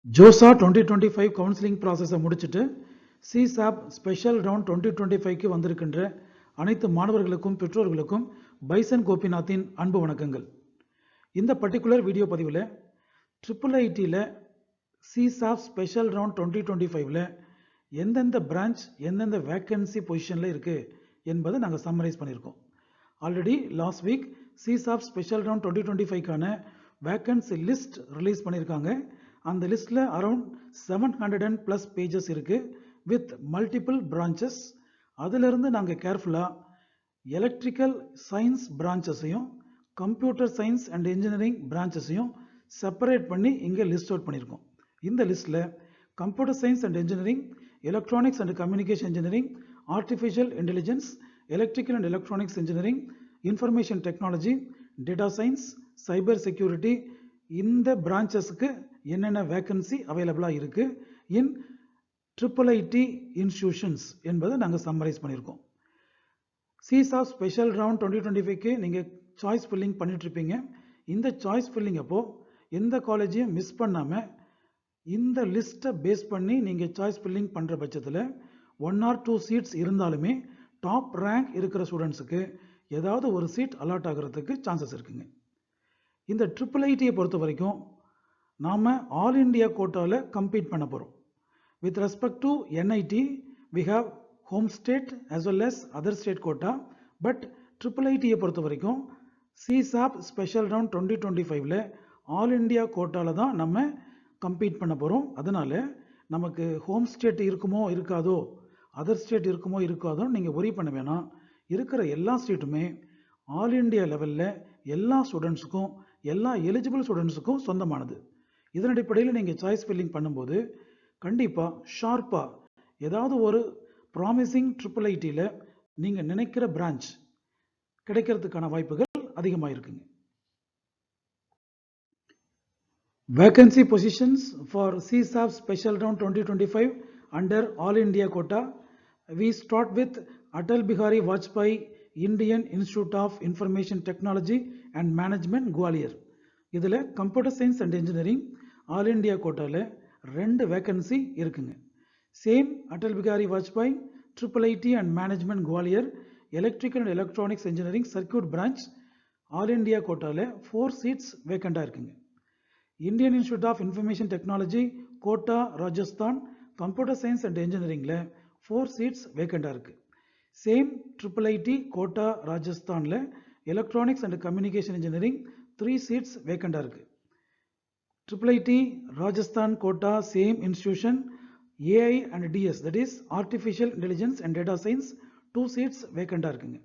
JoSAA 2025 counselling ப்ராசஸை முடிச்சுட்டு CSAB special round 2025க்கு வந்திருக்கின்ற அனைத்து மாணவர்களுக்கும் பெற்றோர்களுக்கும் பைசன் கோபிநாத்தின் அன்பு வணக்கங்கள். இந்த பர்டிகுலர் வீடியோ பதிவில் IIITயில் சிசாப் ஸ்பெஷல் ரவுண்ட் 2025ல் எந்தெந்த பிரான்ச் எந்தெந்த வேக்கன்சி பொசிஷனில் இருக்குது என்பதை நாங்கள் சம்மரைஸ் பண்ணியிருக்கோம். Already last week CSAB special round 2025க்கான வேக்கன்சி லிஸ்ட் ரிலீஸ் பண்ணியிருக்காங்க. அந்த லிஸ்ட்டில் அரவுண்ட் 700+ பேஜஸ் இருக்குது வித் மல்டிபிள் பிரான்ச்சஸ். அதிலிருந்து நாங்கள் கேர்ஃபுல்லாக எலக்ட்ரிக்கல் சயின்ஸ் பிரான்ச்சஸையும் கம்ப்யூட்டர் சயின்ஸ் அண்ட் இன்ஜினியரிங் பிரான்ச்சஸையும் செப்பரேட் பண்ணி இங்கே லிஸ்ட் அவுட் பண்ணியிருக்கோம். இந்த லிஸ்ட்டில் computer science and engineering, electronics and communication engineering, artificial intelligence, electrical and electronics engineering, information technology, data science, cyber security, இந்த பிரான்ச்சஸுக்கு என்னென்ன வேக்கன்சி அவைலபிளாக இருக்குது இன் IIIT இன்ஸ்டிடியூஷன்ஸ் என்பதை நாங்கள் சம்மரைஸ் பண்ணியிருக்கோம். சிசாப் ஸ்பெஷல் ரவுண்ட் 2025க்கு நீங்கள் சாய்ஸ் ஃபில்லிங் பண்ணிட்டுருப்பீங்க. இந்த சாய்ஸ் ஃபில்லிங் அப்போது எந்த காலேஜையும் மிஸ் பண்ணாமல் இந்த லிஸ்ட்டை பேஸ் பண்ணி நீங்கள் சாய்ஸ் ஃபில்லிங் பண்ணுற பட்சத்தில் 1 or 2 சீட்ஸ் இருந்தாலுமே டாப் ரேங்க் இருக்கிற ஸ்டூடெண்ட்ஸுக்கு ஏதாவது ஒரு சீட் அலாட் ஆகிறதுக்கு சான்சஸ் இருக்குங்க. இந்த IIITயை பொறுத்த வரைக்கும் நாம் ஆல் இண்டியா கோட்டாவில் கம்பீட் பண்ண போகிறோம். With respect to NIT we have home state as well as other state quota. But IIITயை பொறுத்த வரைக்கும் சிசாப் ஸ்பெஷல் ரவுண்ட் 2025ல் ஆல் இண்டியா கோட்டாவில் தான் நம்ம கம்பீட் பண்ண போகிறோம். அதனால் நமக்கு ஹோம் ஸ்டேட் இருக்குமோ இருக்காதோ, அதர் ஸ்டேட் இருக்குமோ இருக்காதோ நீங்கள் ஒரி பண்ண வேணாம். இருக்கிற எல்லா ஸ்டேட்டுமே ஆல் இண்டியா லெவலில் எல்லா ஸ்டூடெண்ட்ஸுக்கும், எல்லா எலிஜிபிள் ஸ்டூடெண்ட்ஸுக்கும் சொந்தமானது. இதன் அடிப்படையில் நீங்கள் சாய்ஸ் ஃபில்லிங் பண்ணும்போது கண்டிப்பாக ஷார்ப்பாக ஏதாவது ஒரு ப்ராமிசிங் IIITயில் நீங்கள் நினைக்கிற பிரான்ச் கிடைக்கிறதுக்கான வாய்ப்புகள் அதிகமாக இருக்குங்க. Vacancy positions for CSAB special round 2025 under all India quota. We start with Atal Bihari Vajpayee Indian institute of information Technology and management Gwalior. இதில் computer science and engineering all India quota 2 vacancy இருக்குங்க. Same Atal Bihari Vajpayee IIIT and management Gwalior electrical and electronics engineering circuit branch all India quota 4 seats வேக்கண்டாக இருக்குங்க. Indian institute of information Technology Kota Rajasthan computer science and இன்ஜினியரிங்கில் 4 seats வேக்கண்டாக இருக்குது. Same IIIT Kota ராஜஸ்தானில் electronics and communication engineering 3 seats வேக்கண்டாக இருக்குது. IIIT Rajasthan Kota same institution AI and DS, that is Artificial Intelligence and Data Science 2 seats வேக்கண்டாக இருக்குங்க.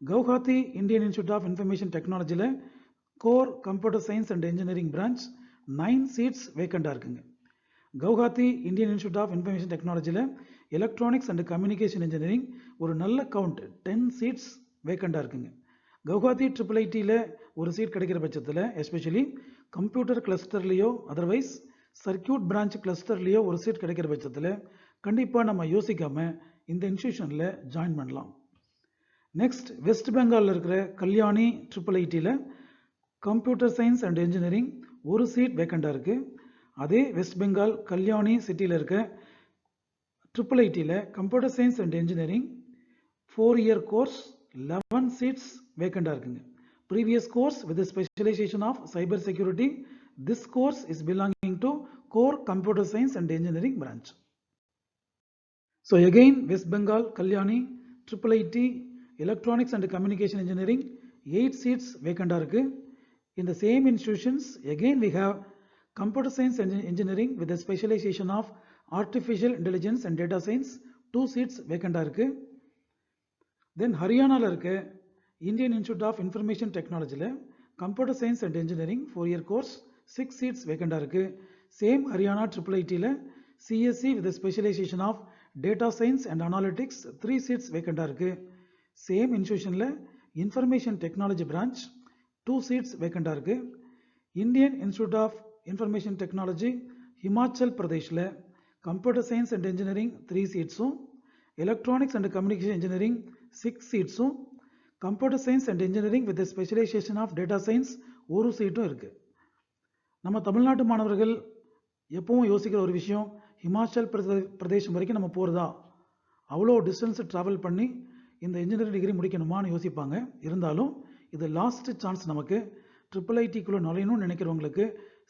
Guwahati Indian institute of information டெக்னாலஜியில் core computer science and engineering branch 9 seats வேக்கண்டாக இருக்குங்க. Guwahati Indian institute of information டெக்னாலஜியில் electronics and communication engineering ஒரு நல்ல count 10 seeds வேக்கண்டாக இருக்குங்க. கவுஹாத்தி IIITயில் ஒரு சீட் கிடைக்கிற பட்சத்தில் எஸ்பெஷலி கம்ப்யூட்டர் கிளஸ்டர்லேயோ அதர்வைஸ் சர்க்கியூட் பிரான்ச் கிளஸ்டர்லேயோ ஒரு சீட் கிடைக்கிற பட்சத்தில் கண்டிப்பாக நம்ம யோசிக்காமல் இந்த இன்ஸ்டிடியூஷனில் ஜாயின் பண்ணலாம். நெக்ஸ்ட் வெஸ்ட் பெங்காலில் இருக்கிற கல்யாணி IIITயில் கம்ப்யூட்டர் சயின்ஸ் அண்ட் இன்ஜினியரிங் ஒரு சீட் வேக்கண்டாக இருக்குது. அதே வெஸ்ட் பெங்கால் கல்யாணி சிட்டியில் இருக்க IIITயில் computer science and engineering 4-year course 11 seats வேக்கண்டாக இருக்குங்க. Previous course with specialisation of cyber security. This course is belonging to core computer science and engineering branch. So again west Bengal Kalyani IIIT electronics and communication engineering 8 seats வேக்கண்டாக இருக்குது. In the same institutions, again we have computer science and engineering with a specialization of artificial intelligence and data science 2 seats vacant இருக்கு. Then ஹரியானாவில் இருக்க Indian institute of information டெக்னாலஜியில் computer science and engineering 4-year course 6 seats வேக்கண்டாக இருக்குது. Same Haryana IIITயில் CSE with a specialization of data science and analytics 3 seats வேக்கண்டாக இருக்குது. Same இன்ஸ்டிடியூஷனில் இன்ஃபர்மேஷன் டெக்னாலஜி பிரான்ச் 2 சீட்ஸ் வேக்கண்டாக இருக்குது. Indian institute of information technology Himachal பிரதேஷில் கம்ப்யூட்டர் சயின்ஸ் அண்ட் இன்ஜினியரிங் 3 சீட்ஸும், எலக்ட்ரானிக்ஸ் அண்ட் கம்யூனிகேஷன் இன்ஜினியரிங் 6 சீட்ஸும், computer science and engineering with specialisation of data science ஒரு சீட்டும் இருக்குது. நம்ம தமிழ்நாட்டு மாணவர்கள் எப்பவும் யோசிக்கிற ஒரு விஷயம், ஹிமாச்சல் பிரதேசம் வரைக்கும் நம்ம போகிறதா, அவ்வளோ டிஸ்டன்ஸ் ட்ராவல் பண்ணி இந்த இன்ஜினியரிங் டிகிரி முடிக்கணுமான்னு யோசிப்பாங்க. இருந்தாலும் இது லாஸ்ட் சான்ஸ் நமக்கு. ட்ரிபிள் ஐடிக்குள்ளே நுழையணும்னு நினைக்கிறவங்களுக்கு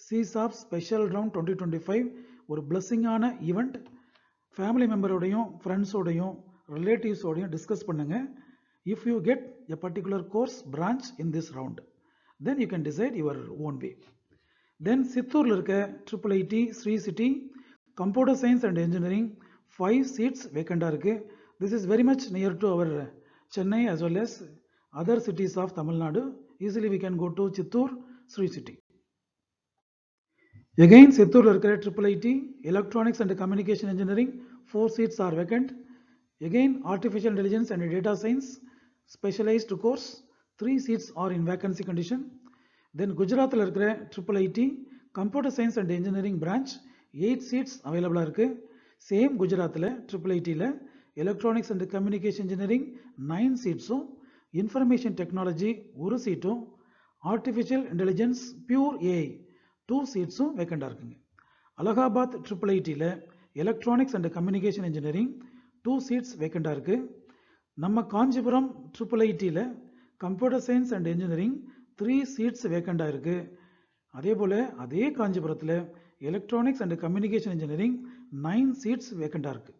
சிசாப் ஸ்பெஷல் ரவுண்ட் 2025 ஒரு பிளஸ்ஸிங்கான ஈவெண்ட். ஃபேமிலி மெம்பரோடையும் ஃப்ரெண்ட்ஸோடையும் ரிலேட்டிவ்ஸோடையும் டிஸ்கஸ் பண்ணுங்க. If you get a particular course branch in this round, then you can decide your own way. Then சித்தூரில் இருக்க triple IT Sri City computer science and engineering 5 seats வேக்கண்டாக இருக்குது. This is very much near to our Chennai as well as other cities of Tamil Nadu. Easily we can go to Chittoor, Sri City. Again, Chittoor இருக்கிற triple ID electronics and communication engineering 4 seats are vacant. Again, artificial intelligence and data science specialized course 3 seats are in vacancy condition. Then குஜராத்தில் இருக்கிற triple IT computer science and engineering branch 8 seats அவைலபிளாக இருக்குது. Same குஜராத்தில் triple ஐடியில் electronics and communication engineering 9 சீட்ஸும், information technology 1 சீட்டும், artificial intelligence pure AI 2 சீட்ஸும் வேக்கண்டாக இருக்குங்க. அலகாபாத் ட்ரிபிள் ஐடியில் electronics and communication engineering 2 seats வேக்கண்டாக இருக்குது. நம்ம காஞ்சிபுரம் ட்ரிபிள் ஐடியில் computer science and engineering 3 seats வேக்கண்டாக இருக்குது. அதே போல் அதே காஞ்சிபுரத்தில் electronics and communication engineering 9 seats வேக்கண்டாக இருக்குது.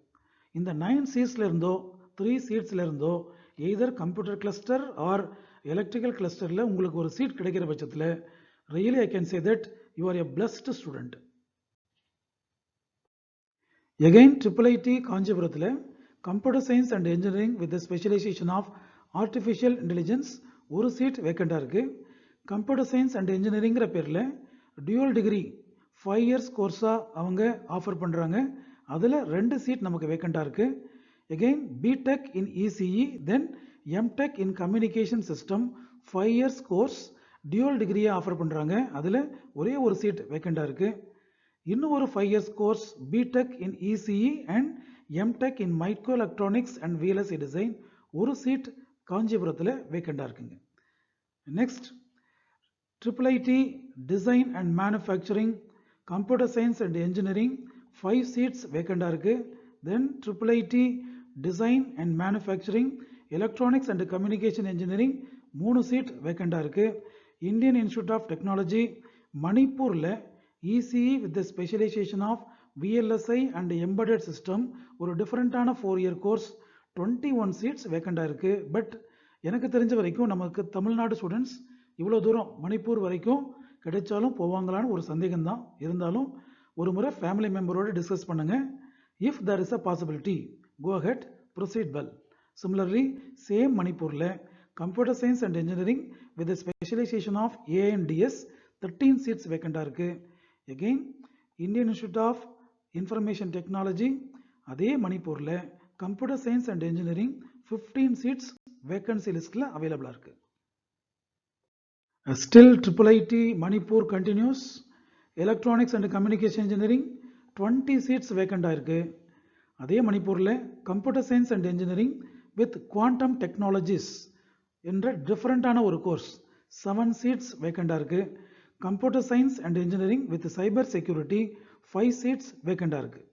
இந்த 9 சீட்ஸில் இருந்தோ 3 சீட்ஸில் இருந்தோ either computer cluster or electrical கிளஸ்டரில் உங்களுக்கு ஒரு சீட் கிடைக்கிற பட்சத்தில் really I can say that you are a blessed student. Again triple IT காஞ்சிபுரத்தில் computer science and engineering with specialisation of artificial intelligence 1 seat வேக்கண்டாக இருக்குது. கம்ப்யூட்டர் சயின்ஸ் அண்ட் இன்ஜினியரிங்கிற பேரில் dual degree 5 years கோர்ஸாக அவங்க ஆஃபர் பண்ணுறாங்க. அதில் 2 seat நமக்கு வேக்கண்டாக இருக்குது. Again BTech in ECE then MTech in communication system 5 years course dual டிகிரியை ஆஃபர் பண்ணுறாங்க. அதில் ஒரே ஒரு சீட் வேக்கண்டாக இருக்குது. இன்னும் ஒரு 5 years course BTech in ECE and MTech in micro electronics and VLSI design 1 seat காஞ்சிபுரத்தில் வேக்கண்டாக இருக்குங்க. Next triple IT design and manufacturing computer science and engineering 5 seats வேக்கண்டாக இருக்குது. Then triple IT design and manufacturing electronics and communication engineering 3 seat வேக்கண்டாக இருக்குது. Indian institute of technology மணிப்பூரில் ECE with specialisation of VLSI and embedded system ஒரு டிஃப்ரெண்ட்டான 4 year course 21 seeds வேக்கண்டாக இருக்குது. But எனக்கு தெரிஞ்ச வரைக்கும் நமக்கு தமிழ்நாடு ஸ்டூடெண்ட்ஸ் இவ்வளோ தூரம் மணிப்பூர் வரைக்கும் கிடைச்சாலும் போவாங்களான்னு ஒரு சந்தேகம் தான். இருந்தாலும் ஒரு முறை ஃபேமிலி மெம்பரோடு டிஸ்கஸ் பண்ணுங்கள். If there is a possibility go ahead, proceed well. Similarly same மணிப்பூரில் computer science and engineering with specialisation of ANDS 13 seats வேக்கண்டாக இருக்குது. Again Indian institute of information technology அதே மணிப்பூரில் computer science and engineering 15 seats vacancy லிஸ்ட்டில் அவைலபிளாக இருக்குது. Still Triple IT Manipur continues. Electronics and Communication Engineering 20 seats vacant ஆயிருக்கு. அதே மணிப்பூரில் computer science and engineering with quantum technologies என்ற டிஃப்ரெண்ட்டான ஒரு கோர்ஸ் 7 seats வேக்கண்டாக இருக்குது. Computer science and engineering with cyber security 5 seats வேக்கண்டாக இருக்குது.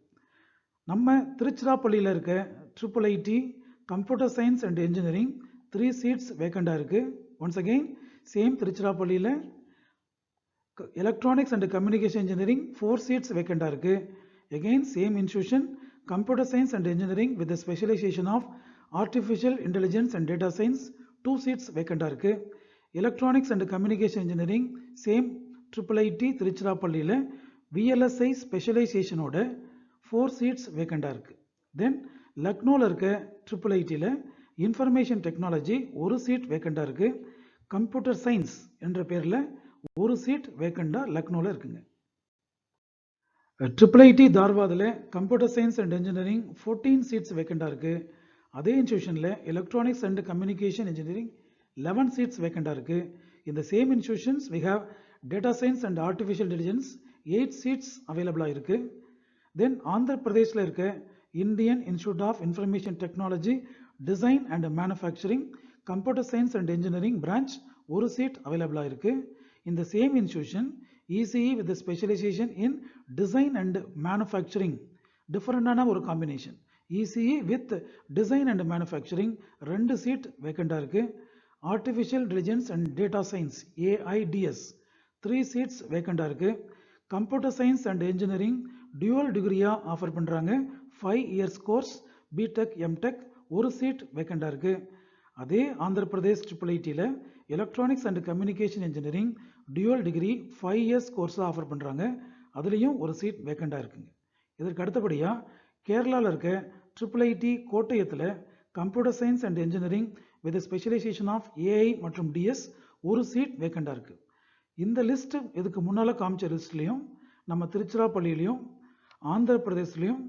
நம்ம திருச்சிராப்பள்ளியில் இருக்க triple IT computer science and engineering 3 seats வேக்கண்டாக இருக்குது. ஒன்ஸ் அகெயின் சேம் திருச்சிராப்பள்ளியில் electronics and communication engineering 4 seats வேக்கண்டாக இருக்குது. Again same institution computer science and engineering with specialisation of artificial intelligence and data science 2 seats வேக்கண்டாக இருக்குது. Electronics and communication engineering same triple ID திருச்சிராப்பள்ளியில் VLSI ஸ்பெஷலைசேஷனோட 4 seats வேக்கண்டாக இருக்குது. தென் லக்னோவில் இருக்க ட்ரிபிள் ஐடியில் இன்ஃபர்மேஷன் டெக்னாலஜி 1 seat வேக்கண்டாக இருக்குது. கம்ப்யூட்டர் சயின்ஸ் என்ற பேரில் 1 seat வேக்கண்டாக லக்னோவில் இருக்குங்க. ட்ரிபிள் ஐடி தார்வாதில் computer science and engineering 14 seats வேக்கண்டாக இருக்குது. அதே இன்ஸ்டியூஷனில் electronics and communication engineering 11 seats வேக்கண்டாக இருக்குது. இந்த same institutions we have data science and artificial intelligence 8 seats அவைலபிளாக இருக்குது. தென் ஆந்திர பிரதேசில் இருக்க Indian institute of information technology design and manufacturing computer science and engineering branch 1 seat அவைலபிளாக இருக்குது. இந்த same institution ECE with the specialization in design and manufacturing. டிஃபரெண்டான ஒரு combination. ECE with design and manufacturing 2 seat வேக்கண்டா இருக்கு. Artificial intelligence and data science AIDS 3 seats வேக்கண்டா இருக்கு. Computer science and engineering dual டிகிரியா ஆஃபர் பண்றாங்க. 5 years course BTech MTech 1 seat வேக்கண்டா இருக்கு. அதே ஆந்திர பிரதேஷ் IIITல electronics and communication engineering dual degree 5 years கோர்ஸாக ஆஃபர் பண்ணுறாங்க. அதுலேயும் 1 சீட் வேக்கண்டாக இருக்குங்க. இதற்கு அடுத்தபடியாக கேரளாவில் இருக்க IIIT கோட்டயத்தில் computer science and engineering with specialisation of AI மற்றும் DS 1 சீட் வேக்கண்டாக இருக்குது. இந்த லிஸ்ட்டு இதுக்கு முன்னால் காமிச்ச லிஸ்ட்லேயும் நம்ம திருச்சிராப்பள்ளியிலையும் ஆந்திர பிரதேஷ்லையும்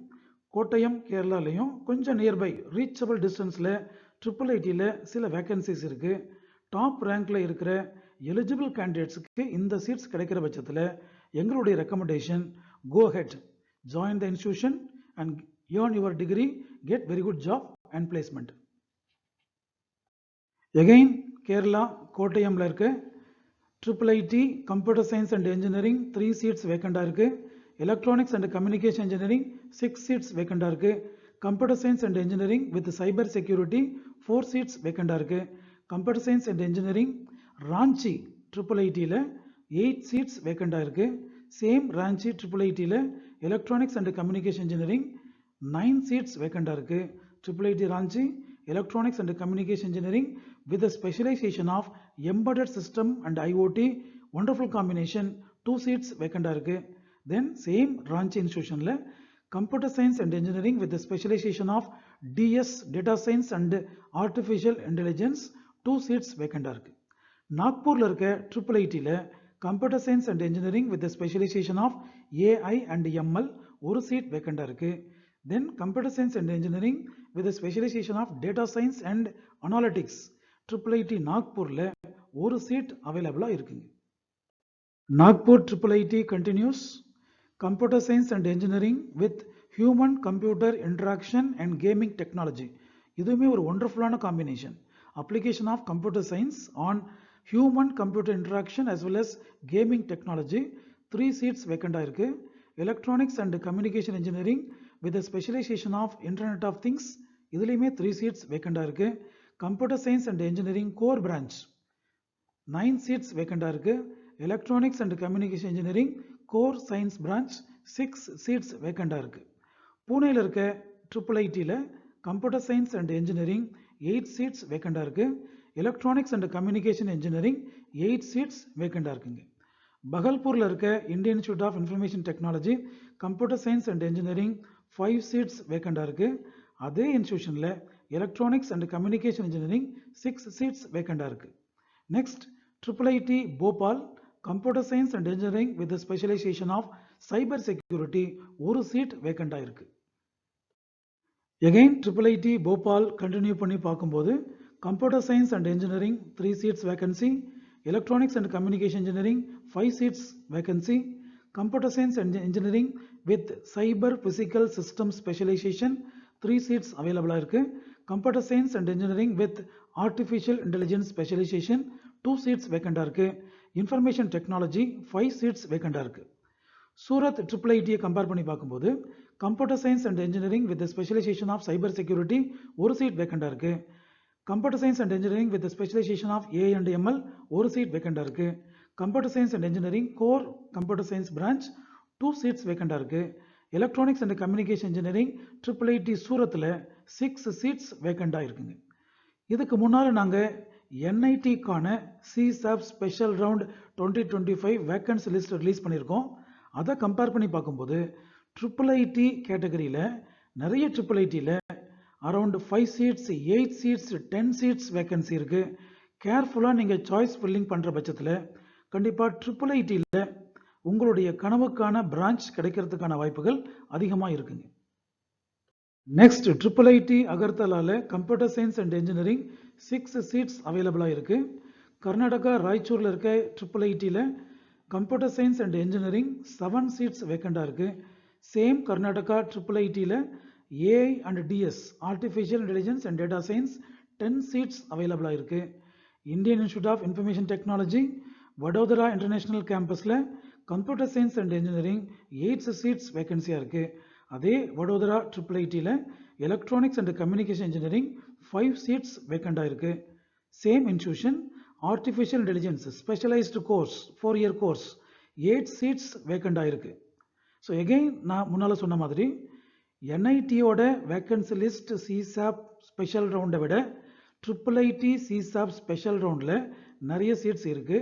கோட்டயம் கேரளாலையும் கொஞ்சம் நியர்பை ரீச்சபிள் டிஸ்டன்ஸில் IIITல சில வேக்கன்சிஸ் இருக்குது. டாப் ரேங்க்ல இருக்கிற எலிஜிபிள் கேண்டிடேட்ஸுக்கு இந்த சீட்ஸ் கிடைக்கிற பட்சத்தில் எங்களுடைய recommendation, go ahead, join the institution and earn your degree, get very good job and placement. Again Kerala கோட்டயம்ல இருக்க IIIT computer science and engineering 3 seats வேக்கண்டா இருக்கு. Electronics and communication engineering 6 seats வேக்கண்டா இருக்கு. Computer science and engineering with cyber security 4 seats வேக்கண்டா இருக்கு. Computer science and engineering Ranchi IIITல 8 seats வேக்கண்டா இருக்கு. சேம் ராஞ்சி IIITல electronics and communication engineering 9 seats வேக்கண்டா இருக்கு. IIIT Ranchi electronics and communication engineering with a specialization of embedded system and IoT, wonderful combination, 2 seats vacant இருக்கு. Then same Ranchi institutionல computer science and engineering with the specialization of DS data science and artificial intelligence 2 seats vacant இருக்கு. நாக்பூர்ல இருக்க IIITல computer science and engineering with the specialization of AI and ML 1 seat vacant இருக்கு. Then computer science and engineering with the specialization of data science and analytics IIIT நாக்பூர்ல 1 seat அவைலபிளா இருக்குங்க. Nagpur IIIT continues computer science and engineering with human computer interaction and gaming technology. இதுவுமே ஒரு wonderful combination. Application of computer science on human computer interaction as well as gaming technology 3 seats vacant இருக்கு. Electronics and communication engineering with a specialization of Internet of Things இதுலயுமே 3 seats vacant இருக்கு. Computer science and engineering core branch 9 seats vacant இருக்கு. Electronics and communication engineering core science branch 6 seats vacant இருக்கு. பூனேல இருக்க IIITல computer science and engineering 8 seats vacant இருக்கு. Electronics and communication engineering 8 seats vacant இருக்குங்க. பகல்பூர்ல இருக்க Indian Institute of Information Technology computer science and engineering 5 seats vacant இருக்கு. அதே இன்ஸ்டிடியூஷன்ல electronics and communication engineering 6 seats வேக்கண்டா இருக்கு. Next IIIT Bhopal computer science and engineering with specialisation of cyber security 1 seat வேக்கண்டா இருக்கு. Again IIIT Bhopal continue பண்ணி பார்க்கும்போது computer science and engineering 3 seats vacancy, electronics and communication engineering 5 seats vacancy, computer science and engineering with cyber physical system specialization 3 seats அவைலபிளா இருக்கு. Computer science and engineering with artificial intelligence specialisation 2 seats வேக்கண்டா இருக்கு. Information technology 5 seeds வேக்கண்டா இருக்கு. Surat IIIT compare பண்ணி பார்க்கும்போது computer science and engineering with specialisation of cyber security 1 seat வேக்கண்டா இருக்கு. Computer science and engineering with specialisation of AI and ML 1 seat வேக்கண்டா இருக்கு. Computer science and engineering core computer science branch 2 seats வேக்கண்டா இருக்கு. Electronics and communication engineering IIIT சூரத்தில் 6 seats வேக்கண்டா இருக்குங்க. இதுக்கு முன்னால் நாங்கள் NIT-க்கான CSAP special round 2025 vacancy list release பண்ணியிருக்கோம். அதை கம்பேர் பண்ணி பார்க்கும்போது IIIT கேட்டகரியில் நிறைய IIITல around 5 seats 8 seats 10 seats vacancy இருக்கு. கேர்ஃபுல்லாக நீங்கள் சாய்ஸ் ஃபில்லிங் பண்ணுற பட்சத்தில் கண்டிப்பாக IIITல உங்களுடைய கனவுக்கான பிரான்ச் கிடைக்கிறதுக்கான வாய்ப்புகள் அதிகமாக இருக்குங்க. நெக்ஸ்ட் IIIT அகர்தலால computer science and engineering 6 seats அவைலபிளா இருக்கு. கர்நாடகா ராய்ச்சூர்ல இருக்க IIITல computer science and engineering 7 seats வேக்கண்டா இருக்கு. சேம் கர்நாடகா IIITல AI and DS artificial intelligence and data science 10 seats அவைலபிளா இருக்கு. Indian institute of information technology Vadodara international கேம்பஸ்ல computer science and engineering 8 seats வேகன்சியாக இருக்குது. அதே வடோதரா IIITயில் electronics and communication engineering 5 seats வேக்கண்டாக இருக்குது. Same institution artificial intelligence specialized course 4-year course 8 seats வேக்கண்டாக இருக்குது. ஸோ எகெயின் நான் முன்னால் சொன்ன மாதிரி NITயோட வேக்கன்சி லிஸ்ட் சிசாப் ஸ்பெஷல் ரவுண்டை விட IIIT சிசாப் ஸ்பெஷல் ரவுண்டில் நிறைய சீட்ஸ் இருக்குது.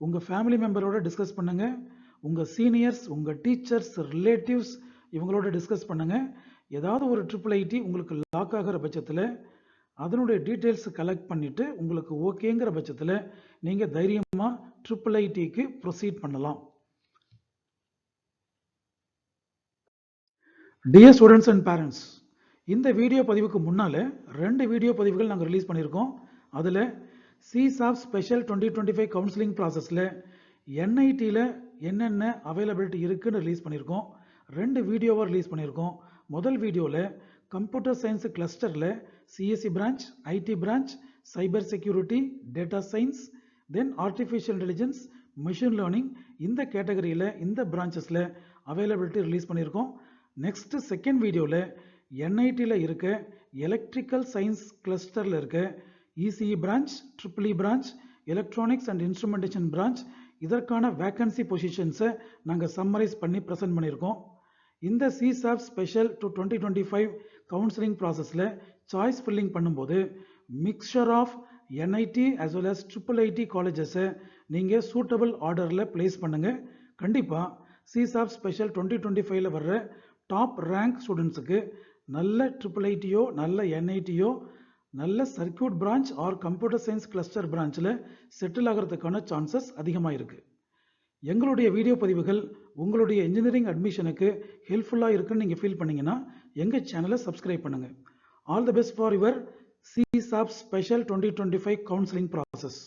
உங்கள் ஃபேமிலி மெம்பரோட டிஸ்கஸ் பண்ணுங்கள், உங்கள் சீனியர்ஸ், உங்கள் டீச்சர்ஸ், ரிலேட்டிவ்ஸ் இவங்களோட டிஸ்கஸ் பண்ணுங்கள். ஏதாவது ஒரு IIIT உங்களுக்கு லாக் ஆகிற பட்சத்தில் அதனுடைய டீட்டெயில்ஸ் கலெக்ட் பண்ணிவிட்டு உங்களுக்கு ஓகேங்கிற பட்சத்தில் நீங்கள் தைரியமாக IIITக்கு ப்ரொசீட் பண்ணலாம். டியர் ஸ்டூடெண்ட்ஸ் அண்ட் பேரண்ட்ஸ், இந்த வீடியோ பதிவுக்கு முன்னால் 2 வீடியோ பதிவுகள் நாங்கள் ரிலீஸ் பண்ணியிருக்கோம். அதில் சிசாப் ஸ்பெஷல் 2025 கவுன்சிலிங் ப்ராசஸில் NITயில் என்னென்ன அவைலபிலிட்டி இருக்குன்னு ரிலீஸ் பண்ணியிருக்கோம். 2 வீடியோவாக ரிலீஸ் பண்ணியிருக்கோம். முதல் வீடியோவில் கம்ப்யூட்டர் சயின்ஸ் கிளஸ்டரில் CSE branch, IT branch, cyber security, data science, then artificial intelligence, machine learning இந்த கேட்டகரியில் இந்த பிரான்ச்சஸில் அவைலபிலிட்டி ரிலீஸ் பண்ணியிருக்கோம். நெக்ஸ்ட் செகண்ட் வீடியோவில் NITயில் இருக்க எலக்ட்ரிக்கல் சயின்ஸ் கிளஸ்டரில் இருக்க ECE branch, EEE branch, electronics and instrumentation branch இதற்கான வேக்கன்சி பொசிஷன்ஸை நாங்கள் சம்மரைஸ் பண்ணி ப்ரெசென்ட் பண்ணியிருக்கோம். இந்த சிசாப் ஸ்பெஷல் 2025 கவுன்சிலிங் ப்ராசஸில் சாய்ஸ் ஃபில்லிங் பண்ணும்போது mixture of NIT as well as IIIT காலேஜஸை நீங்கள் சூட்டபிள் ஆர்டரில் பிளேஸ் பண்ணுங்கள். கண்டிப்பாக சிசாப் ஸ்பெஷல் 2025 வர்ற டாப் ரேங்க் ஸ்டூடெண்ட்ஸுக்கு நல்ல IIITயோ நல்ல NITயோ நல்ல circuit branch or computer science cluster பிரான்ச்சில் செட்டில் ஆகிறதுக்கான சான்சஸ் அதிகமாக இருக்குது. எங்களுடைய வீடியோ பதிவுகள் உங்களுடைய இன்ஜினியரிங் அட்மிஷனுக்கு ஹெல்ப்ஃபுல்லாக இருக்குன்னு நீங்கள் ஃபீல் பண்ணிங்கன்னா எங்கள் சேனலை சப்ஸ்கிரைப் பண்ணுங்கள். All the best for your CSAB special 2025 counselling process.